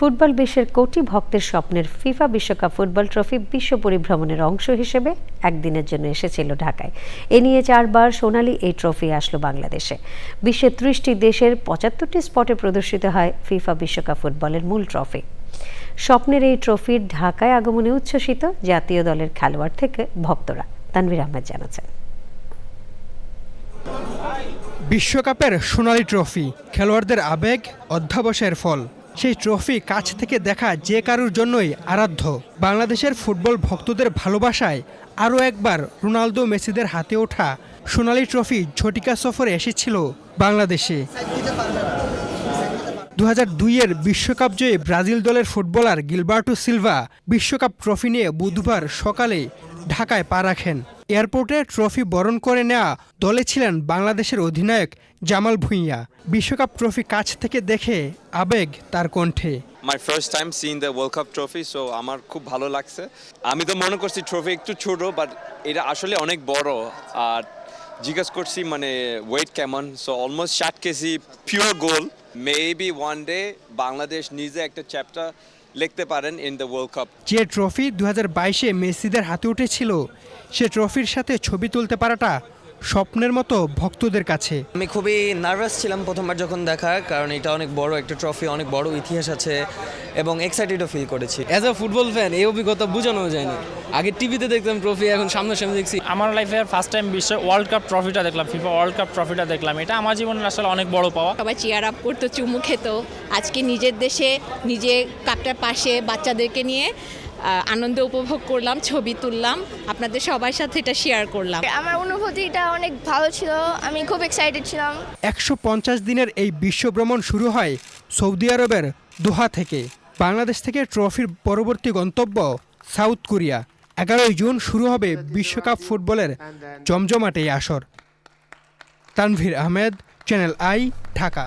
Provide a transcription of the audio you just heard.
Football বিশ্বের কোটি ভক্তের স্বপ্নের ফিফা বিশ্বকাপ ফুটবল ট্রফি বিশ্ব পরিভ্রমণের অংশ হিসেবে একদিনের জন্য এসেছিল ঢাকায়। এ নিয়ে 4 বার সোনালী এই ট্রফি আসলো বাংলাদেশে। বিশ্বের 30টি দেশের 75টি স্পটে প্রদর্শিত হয় ফিফা বিশ্বকাপ ফুটবলের মূল ট্রফি। স্বপ্নের এই ট্রফির ঢাকায় আগমনে উচ্ছ্বসিত জাতীয় দলের খেলোয়াড় থেকে ভক্তরা। তানভীর আহমেদ জানাচ্ছেন। বিশ্বকাপের সোনালী ট্রফি খেলোয়াড়দের আবেগ অধ্যাবসায়ের ফল। সেই ট্রফি কাছ থেকে দেখা যে কারোর জন্যই আরাধ্য। বাংলাদেশের ফুটবল ভক্তদের ভালোবাসায় আরও একবার রোনালদো মেসিদের হাতে ওঠা সোনালী ট্রফি ঝটিকা সফরে এসেছিল বাংলাদেশে। 2002-এর বিশ্বকাপ জয়ী ব্রাজিল দলের ফুটবলার গিলবার্টো সিলভা বিশ্বকাপ ট্রফি নিয়ে বুধবার সকালে ঢাকায় পা রাখেন। এয়ারপোর্টে ট্রফি বরণ করে নেওয়া দলে ছিলেন বাংলাদেশের অধিনায়ক জামাল ভুঁইয়া। বিশ্বকাপ ট্রফি কাছ থেকে দেখে আবেগ তার কণ্ঠে। My first time seeing the world cup trophy, so আমার খুব ভালো লাগছে। আমি তো মনে করছি ট্রফি একটু ছোট, বাট এটা আসলে অনেক বড়। আর জিজ্ঞেস করছি মানে ওয়েট কেমন, সো অলমোস্ট 60 কেজি পিওর গোল। মেবি ওয়ান ডে বাংলাদেশ নিজে একটা চ্যাপ্টার লিখতে পারেন ইন দ্য ওয়ার্ল্ড কাপ। যে ট্রফি 2022-এ মেসিদের হাতে উঠেছিল, সে ট্রফির সাথে ছবি তুলতে পারাটা স্বপ্নের মতো ভক্তদের কাছে। আমি খুবই নার্ভাস ছিলাম প্রথমবার যখন দেখা, কারণ এটা অনেক বড় একটা ট্রফি, অনেক বড় ইতিহাস আছে এবং এক্সাইটেডও ফিল করেছি। অ্যাজ আ ফুটবল ফ্যান এই অভিজ্ঞতা বোঝানো যায় না। আগে টিভিতে দেখতাম ট্রফি, এখন সামনাসামনি দেখছি। আমার লাইফের ফার্স্ট টাইম বিশ্ব ওয়ার্ল্ড কাপ ট্রফিটা দেখলাম, ফিফা ওয়ার্ল্ড কাপ ট্রফিটা দেখলাম। এটা আমার জীবনের আসলে অনেক বড় পাওয়া। সবাই চেয়ার আপ করতো, চুমু খেত। আজকে নিজের দেশে নিজে কাপটার পাশে বাচ্চাদেরকে নিয়ে আনন্দ উপভোগ করলাম, ছবি তুললাম, আপনাদের সবার সাথে এটা শেয়ার করলাম। আমার অনুভূতিটা অনেক ভালো ছিল, আমি খুব এক্সাইটেড ছিলাম। 150 দিনের এই বিশ্বভ্রমণ শুরু হয় সৌদি আরবের দোহা থেকে। বাংলাদেশ থেকে ট্রফির পরবর্তী গন্তব্য সাউথ কোরিয়া। 11 জুন শুরু হবে বিশ্বকাপ ফুটবলের জমজমাট এই আসর। Tanvir Ahmed, channel I, Dhaka.